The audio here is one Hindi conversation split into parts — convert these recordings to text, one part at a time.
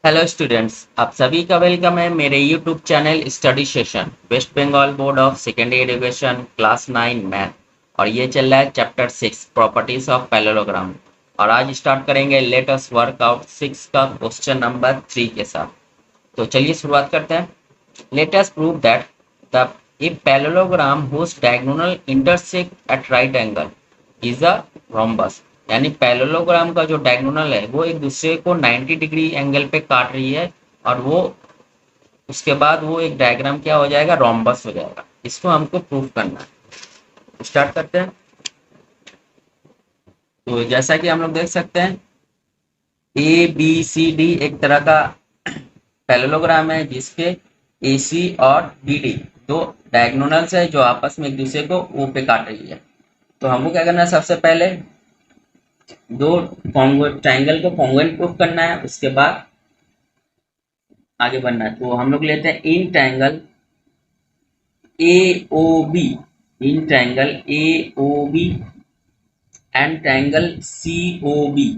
हेलो स्टूडेंट्स, आप सभी का वेलकम है मेरे YouTube channel study session West Bengal board of secondary education class 9 math. और ये चल रहा है चैप्टर 6 प्रॉपर्टीज ऑफ पैरेललोग्राम। और आज स्टार्ट करेंगे लेट अस वर्क आउट 6 का क्वेश्चन नंबर 3 के साथ। तो चलिए शुरुआत करते हैं। Late us prove that the a parallelogram whose diagonal intersect at right angle is a rhombus। यानी पैरेललोग्राम का जो डायगोनल है वो एक दूसरे को 90 डिग्री एंगल पे काट रही है, और वो उसके बाद वो एक डायग्राम क्या हो जाएगा, रोम्बस हो जाएगा। इसको हमको प्रूफ करना है। स्टार्ट करते हैं। तो जैसा कि हम लोग देख सकते हैं, ए बी सी डी एक तरह का पैरेललोग्राम है जिसके ए सी और डी डी दो डायगोनल्स है जो आपस में एक दूसरे को ओ पे काट रही है। तो हमको क्या करना है, सबसे पहले दो ट्राइंगल को कॉन्ग्रुएंट प्रूफ करना है, उसके बाद आगे बढ़ना है। तो हम लोग लेते हैं in triangle A O B, in triangle A O B and triangle C O B.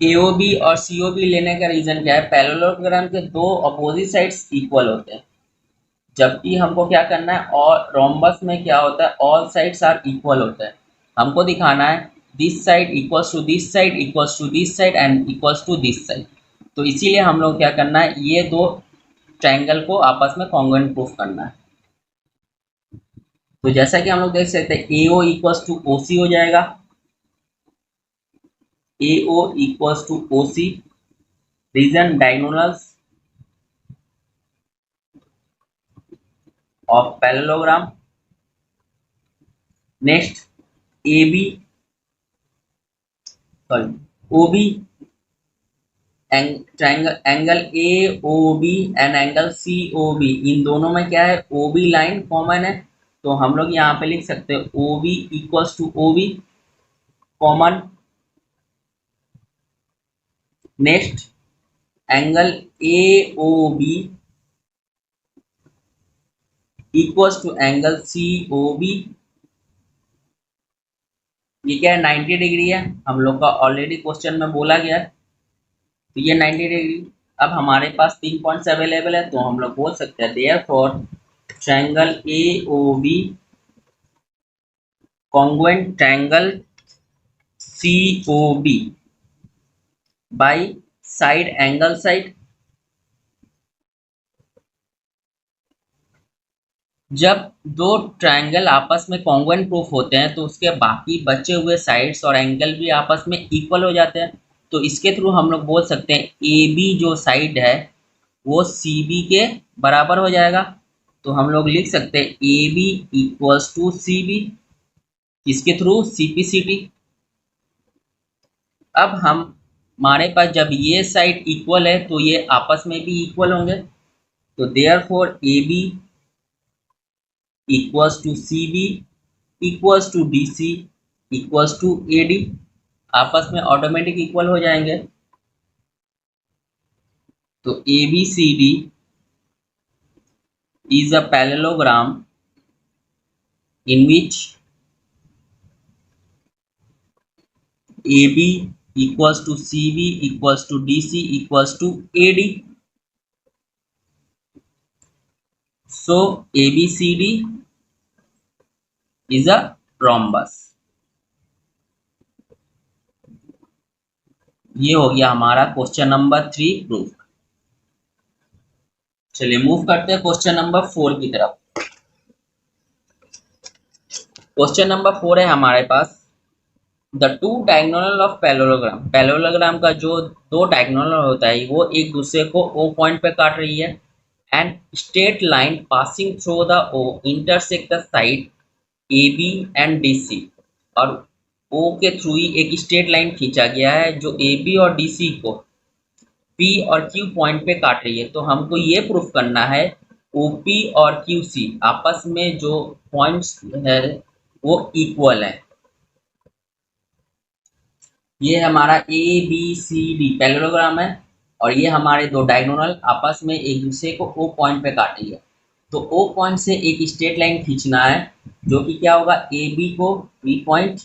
AOB और सीओबी लेने का रीजन क्या है, पैरेललोग्राम के दो अपोजिट साइड्स इक्वल होते हैं, जबकि हमको क्या करना है, और रोम्बस में क्या होता है, ऑल साइड्स आर इक्वल होते हैं। हमको दिखाना है this side equals to this side equals to this side and equals to this side. तो इसीलिए हम लोग क्या करना है, ये दो ट्रायंगल को आपस में कॉन्ग्रुएंट प्रूफ करना है। तो जैसा कि हम लोग देख सकते हैं, ए O equals to O C हो जाएगा, A O equals to O C, reason diagonals of parallelogram। next AB sorry OB triangle angle A O B and angle C O B, इन दोनों में क्या है, ओ बी लाइन कॉमन है। तो हम लोग यहाँ पे लिख सकते हैं O B equals to O B common. Next angle A O B equals to angle C O B. ये क्या है, 90 डिग्री है, हम लोग का ऑलरेडी क्वेश्चन में बोला गया है। तो ये 90 डिग्री। अब हमारे पास 3 पॉइंट्स अवेलेबल है, तो हम लोग बोल सकते हैं therefore triangle A O B congruent triangle C O B by side angle side. जब दो ट्रायंगल आपस में कॉन्ग्रुएंट प्रूफ होते हैं तो उसके बाकी बचे हुए साइड्स और एंगल भी आपस में इक्वल हो जाते हैं। तो इसके थ्रू हम लोग बोल सकते हैं ए बी जो साइड है वो सी बी के बराबर हो जाएगा। तो हम लोग लिख सकते हैं A B equals to C B, इसके through C P C T. अब हम हमारे पास जब ये साइड इक्वल है तो ये आपस में भी इक्वल होंगे। तो therefore A B equals to C B equals to D C equals to A D, आपस में ऑटोमेटिक इक्वल हो जाएंगे। तो A B C D is a parallelogram in which AB equals to CB equals to DC equals to AD. So ABCD is a rhombus। ये हो गया हमारा क्वेश्चन नंबर 3 प्रूफ। चलिए मूव करते हैं क्वेश्चन नंबर 4 की तरफ। क्वेश्चन नंबर 4 है हमारे पास, the two diagonal of parallelogram. Parallelogram का जो दो डायगोनल होता है वो एक दूसरे को ओ पॉइंट पे काट रही है, and straight line passing through the O intersect the side A B and D C. और ओ के थ्रू ही एक स्ट्रेट लाइन खींचा गया है जो ए बी और डी सी को पी और क्यू पॉइंट पे काट रही है। तो हमको ये प्रूफ करना है ओ पी और क्यू सी आपस में जो पॉइंट्स है वो इक्वल है। ये हमारा A B C D parallelogram है, और ये हमारे दो डायगोनल आपस में एक दूसरे को ओ पॉइंट पे काट रही है। तो ओ पॉइंट से एक स्ट्रेट लाइन खींचना है जो कि क्या होगा, ए बी को B point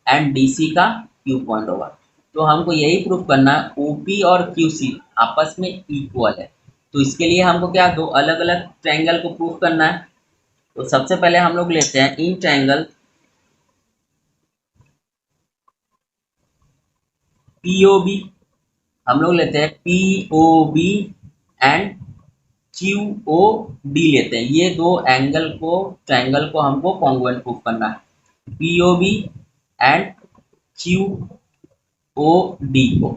and D C का क्यू पॉइंट होगा। तो हमको यही प्रूव करना है ओपी और क्यूसी आपस में इक्वल है। तो इसके लिए हमको क्या दो अलग अलग ट्रायंगल को प्रूव करना है। तो सबसे पहले हम लोग लेते हैं इन ट्रायंगल पीओबी, हम लोग लेते हैं पीओबी एंड क्यूओडी लेते हैं। ये दो एंगल को ट्रायंगल को हमको कॉन्ग्रुएंट प्रूव करना है, पीओबी एंड क्यूओडी को।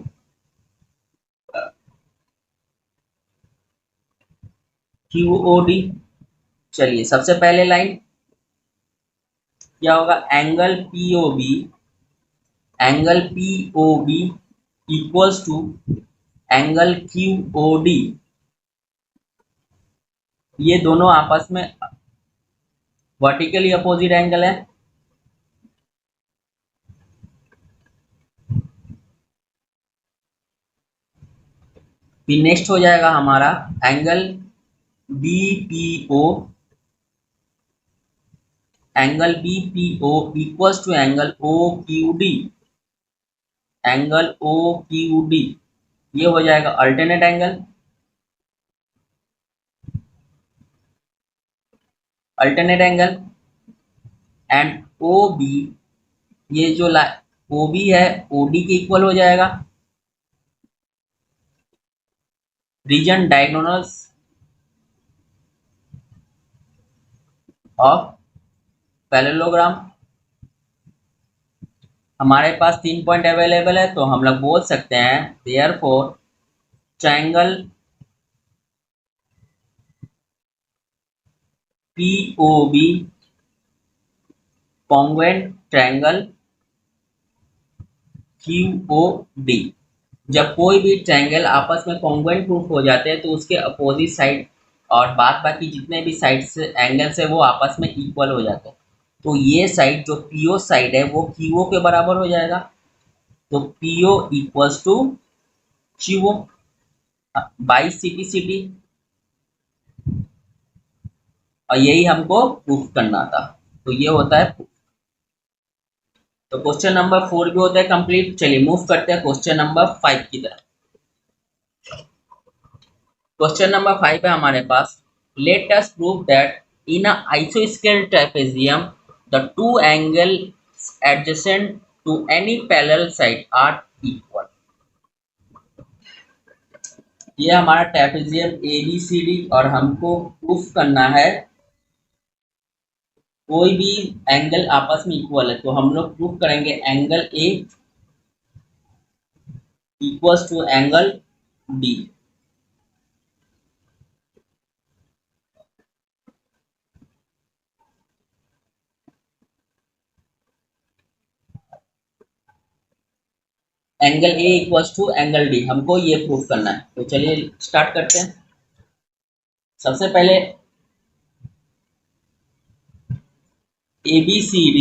क्यूओडी, चलिए सबसे पहले लाइन क्या होगा, angle POB equals to angle QOD. ये दोनों आपस में वर्टिकली अपोजिट एंगल है। फिर नेक्स्ट हो जाएगा हमारा angle BPO, angle BPO equals to angle OQD, angle OQD ये हो जाएगा alternate angle, and O B, ये जो ओ बी है ओडी के इक्वल हो जाएगा। रीजन डायगोनल्स ऑफ पैरेललोग्राम, हमारे पास 3 पॉइंट अवेलेबल है तो हम लोग बोल सकते हैं therefore triangle POB congruent triangle QOD. जब कोई भी ट्रायंगल आपस में कॉन्ग्रुएंट प्रूफ हो जाते हैं तो उसके अपोजिट साइड और बाद बाकी जितने भी साइड्स एंगल्स है वो आपस में इक्वल हो जाते हैं। तो ये साइड जो पीओ साइड है वो क्यूओ के बराबर हो जाएगा। तो PO equals to QO by CP, और यही हमको प्रूफ करना था। तो ये होता है। तो क्वेश्चन नंबर 4 भी होता है कंप्लीट। चलिए मूव करते हैं क्वेश्चन नंबर 5 की तरफ। क्वेश्चन नंबर 5 है हमारे पास, let us prove that in a आइसोस्केल trapezium the two angles adjacent to any parallel side are equal. ये हमारा ट्रेपेजियम एबीसीडी और हमको प्रूफ करना है कोई भी एंगल आपस में इक्वल है। तो हम लोग प्रूफ करेंगे angle A equals to angle D. Angle A equals to angle D हमको ये प्रूफ करना है। तो चलिए स्टार्ट करते हैं। सबसे पहले ABCD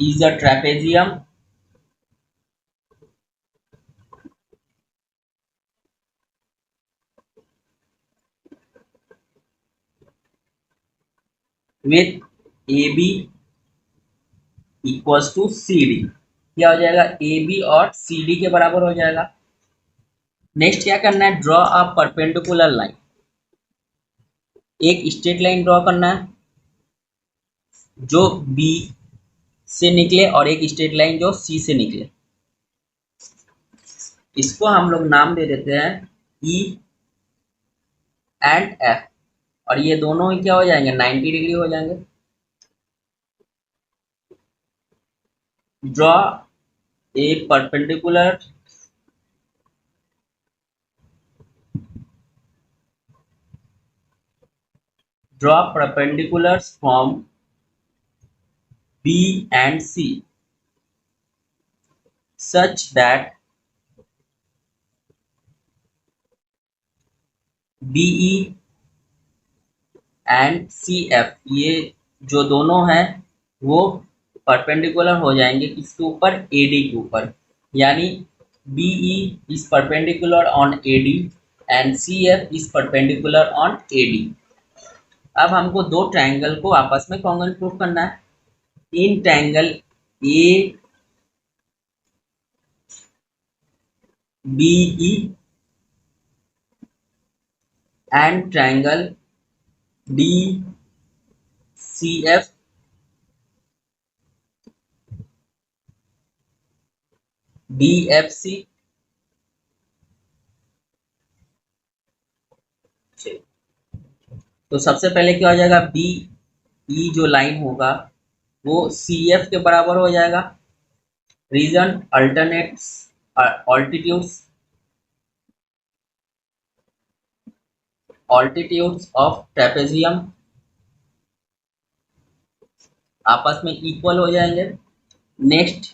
is a trapezium with AB equals to CD। क्या हो जाएगा, AB और CD के बराबर हो जाएगा। नेक्स्ट क्या करना है, ड्रॉ अ परपेंडिकुलर लाइन, एक स्ट्रेट लाइन ड्रॉ करना है जो B से निकले और एक स्ट्रेट लाइन जो C से निकले। इसको हम लोग नाम दे देते हैं E एंड F, और ये दोनों ही क्या हो जाएंगे 90 डिग्री हो जाएंगे। Draw a perpendicular from B and C such that BE and CF ये जो दोनों हैं वो परपेंडिकुलर हो जाएंगे किसके ऊपर, AD के ऊपर। यानी BE is perpendicular on AD and CF is perpendicular on AD। अब हमको दो ट्रायंगल को आपस में कॉन्ग्रुएंट प्रूफ करना है। In triangle BE and triangle DCF DFC। तो सबसे पहले क्या हो जाएगा, बी ई जो लाइन होगा वो सी एफ के बराबर हो जाएगा। Reason alternates altitudes altitudes of trapezium आपस में इक्वल हो जाएंगे। Next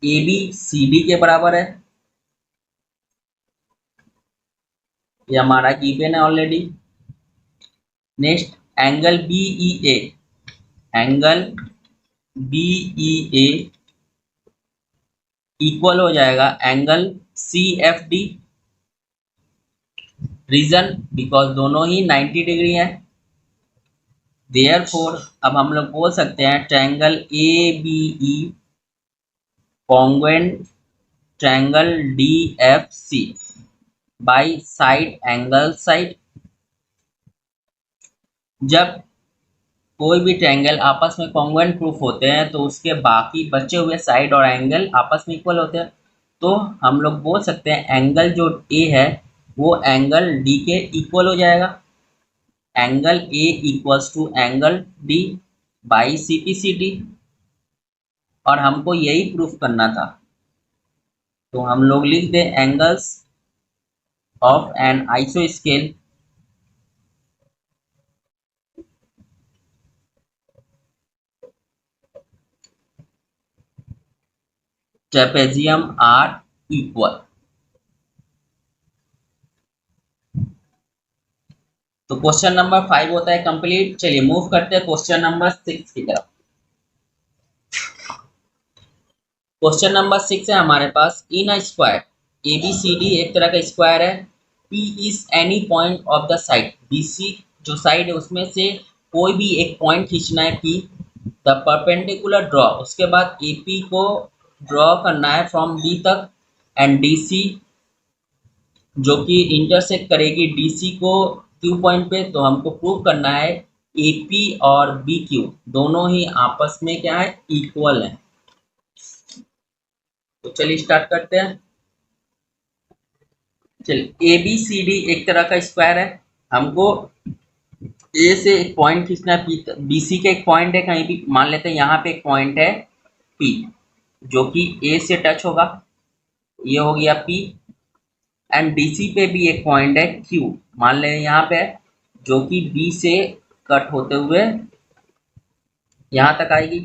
A B C D के बराबर है, ये हमारा गिवन है already. Next angle B E A, angle B E A equal हो जाएगा angle C F D. Reason because दोनों ही 90 डिग्री है। देयरफॉर अब हम लोग बोल सकते हैं triangle A B E congruent triangle D F C by side angle side. जब कोई भी ट्रायंगल आपस में कॉन्ग्रुएंट प्रूफ होते हैं तो उसके बाकी बचे हुए साइड और एंगल आपस में इक्वल होते हैं। तो हम लोग बोल सकते हैं एंगल जो ए है वो एंगल डी के इक्वल हो जाएगा। Angle A equals to angle D by C P C D, और हमको यही प्रूफ करना था। तो हम लोग लिख दें एंगल्स ऑफ एन आइसो स्केल ट्रेपेजियम आर इक्वल। तो क्वेश्चन नंबर 5 होता है कंप्लीट। चलिए मूव करते हैं क्वेश्चन नंबर 6 की तरफ। क्वेश्चन नंबर 6 है हमारे पास, in a square A B C D एक तरह का स्क्वायर है। P is any point of the side, B C जो साइड है उसमें से कोई भी एक पॉइंट खींचना है पी। द परपेंडिकुलर ड्रॉ, उसके बाद ए पी को ड्रॉ करना है फ्रॉम डी तक, एंड डी सी जो कि इंटरसेक्ट करेगी डी सी को क्यू पॉइंट पे। तो हमको प्रूव करना है ए पी और बी क्यू दोनों ही आपस में क्या है, इक्वल है। तो चलिए स्टार्ट करते हैं। चलिए ए बी सी डी एक तरह का स्क्वायर है। हमको ए से एक पॉइंट खींचना है पी, बी सी का एक पॉइंट है कहीं भी, मान लेते हैं यहाँ पे एक पॉइंट है पी जो कि ए से टच होगा, ये हो गया पी। एंड डी सी पे भी एक पॉइंट है क्यू, मान लें यहाँ पे, जो कि बी से कट होते हुए यहाँ तक आएगी,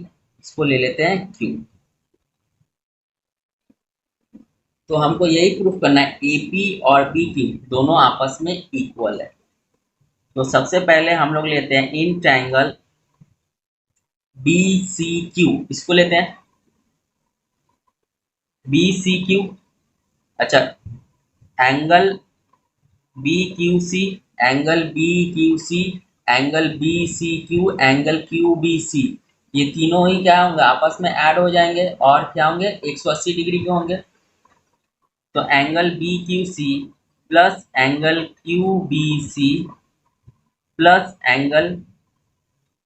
इसको ले लेते हैं क्यू। तो हमको यही प्रूफ करना है ए पी और बी क्यू दोनों आपस में इक्वल है। तो सबसे पहले हम लोग लेते हैं in triangle B C Q, इसको लेते हैं बी सी क्यू। अच्छा, angle B Q C, angle B Q C, angle B C Q, angle Q B C, ये तीनों ही क्या होंगे, आपस में ऐड हो जाएंगे और क्या होंगे, 180 डिग्री के होंगे। तो angle B Q C plus angle Q B C plus angle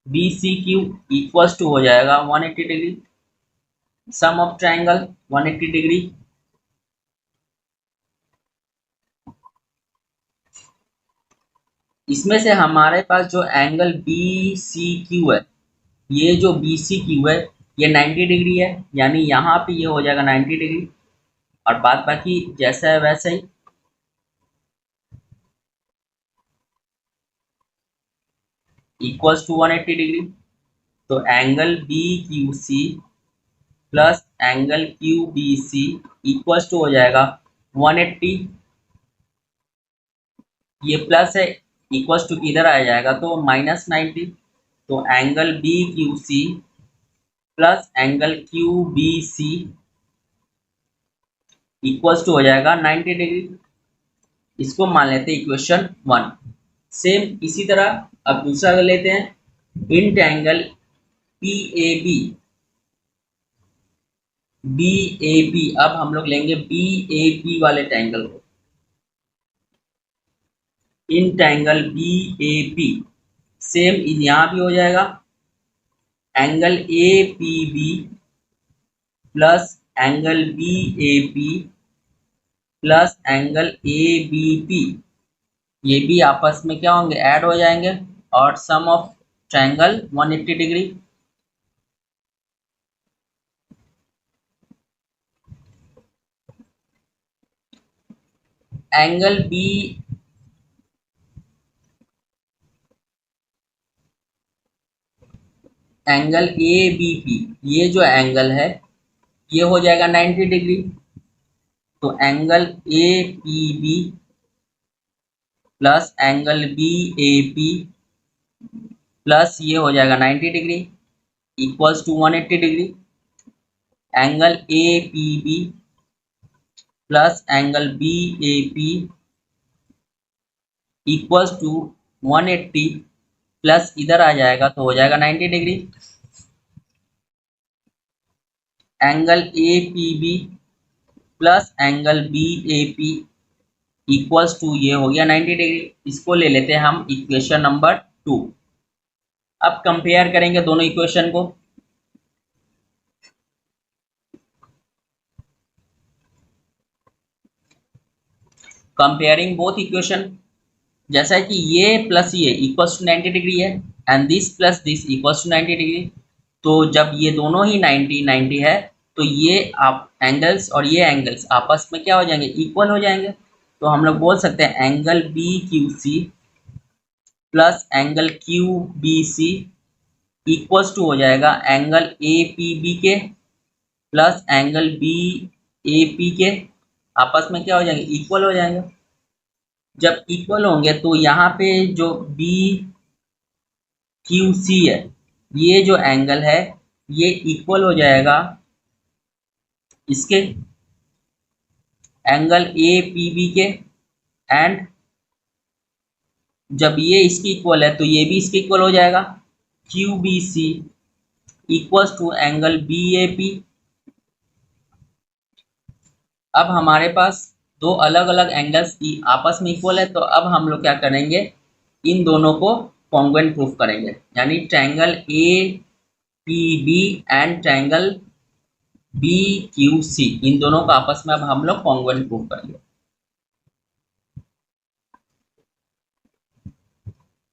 B C Q equals to हो जाएगा 180 degree. Sum of triangle 180 degree. इसमें से हमारे पास जो एंगल बी सी क्यू है, ये जो बी सी क्यू है ये 90 डिग्री है, यानी यहाँ पे ये हो जाएगा 90 डिग्री, और बात बाकी जैसा है वैसा ही। Equals to 180 degree. तो angle B Q C plus angle Q B C equals to हो जाएगा 180। ये प्लस है, इक्वल्स टू किधर आ जाएगा, तो -90। तो angle B Q C plus angle Q B C equals to हो जाएगा 90 डिग्री। इसको मान लेते हैं इक्वेशन 1। सेम इसी तरह अब दूसरा कर लेते हैं। In triangle P A B, B A P, अब हम लोग लेंगे बी ए पी वाले ट्रायंगल को, in triangle B A P same यहाँ भी हो जाएगा, angle A P B plus angle B A P plus angle A B P, ये भी आपस में क्या होंगे, ऐड हो जाएंगे, और sum of triangle 180 degree. Angle B angle A B P, ये जो एंगल है ये हो जाएगा 90 डिग्री, तो angle A P B plus angle B A P plus ये हो जाएगा 90 degree equals to 180 degree, angle A P B plus angle B A P equals to 180 plus इधर आ जाएगा तो हो जाएगा 90 degree, angle A P B plus angle B A P equals to ये हो गया 90 डिग्री। इसको ले लेते हैं हम इक्वेशन नंबर 2। अब कंपेयर करेंगे दोनों इक्वेशन को, कंपेयरिंग बोथ इक्वेशन, जैसा कि ये प्लस ये इक्वल्स टू 90 डिग्री है and this plus this equals to 90 degree, तो जब ये दोनों ही 90 90 है तो ये आप एंगल्स और ये एंगल्स आपस में क्या हो जाएंगे, इक्वल हो जाएंगे। तो हम लोग बोल सकते हैं angle B Q C plus angle Q B C equals to हो जाएगा एंगल ए पी बी के plus angle B A P के, आपस में क्या हो जाएंगे, इक्वल हो जाएंगे। जब इक्वल होंगे तो यहाँ पे जो बी क्यू सी है, ये जो एंगल है ये इक्वल हो जाएगा इसके एंगल ए पी बी के, एंड जब ये इसकी इक्वल है तो ये भी इसके इक्वल हो जाएगा, Q B C equals to angle B A P. अब हमारे पास दो अलग अलग एंगल्स आपस में इक्वल है, तो अब हम लोग क्या करेंगे, इन दोनों को कॉन्ग्रुएंट प्रूफ करेंगे, यानी triangle A P B and triangle B Q C, इन दोनों का आपस में अब हम लोग कॉन्ग्रुएंट प्रूफ करेंगे।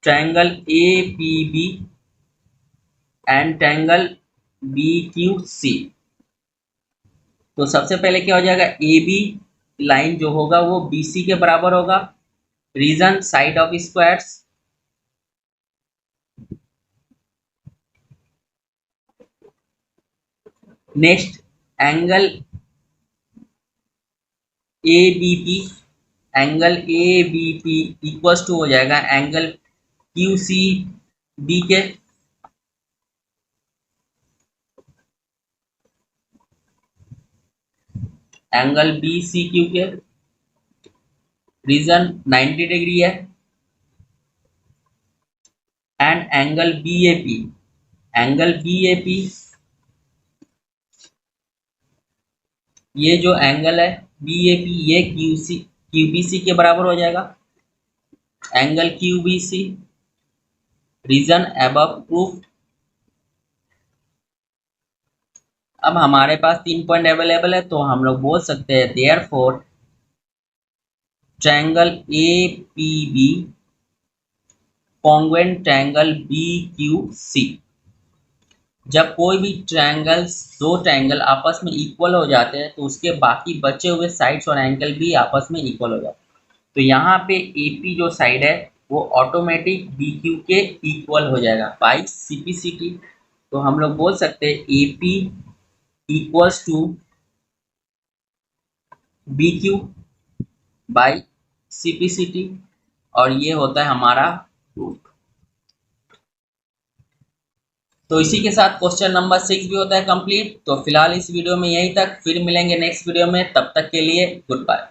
Triangle A P B and triangle B Q C, तो सबसे पहले क्या हो जाएगा, ए बी लाइन जो होगा वो बी सी के बराबर होगा, reason side of squares, next angle A B P, angle A B P equals to हो जाएगा एंगल क्यू सी बी के, एंगल बी सी क्यू के, रीजन 90 डिग्री है, and angle B A P, angle B A P ये जो एंगल है बी ए पी ये क्यू बी सी के बराबर हो जाएगा, angle Q B C, reason above proof. अब हमारे पास 3 पॉइंट अवेलेबल है, तो हम लोग बोल सकते हैं therefore triangle A P B congruent triangle B Q C. जब कोई भी ट्रायंगल्स, दो ट्रायंगल आपस में इक्वल हो जाते हैं तो उसके बाकी बचे हुए साइड्स और एंगल भी आपस में इक्वल हो जाते हैं, तो यहाँ पे ए पी जो साइड है वो ऑटोमेटिक बी क्यू के इक्वल हो जाएगा by C P C T. तो हम लोग बोल सकते हैं A P equals to B Q by C P C T, और ये होता है हमारा प्रूफ। तो इसी के साथ क्वेश्चन नंबर 6 भी होता है कंप्लीट। तो फिलहाल इस वीडियो में यहीं तक, फिर मिलेंगे नेक्स्ट वीडियो में, तब तक के लिए गुड बाय।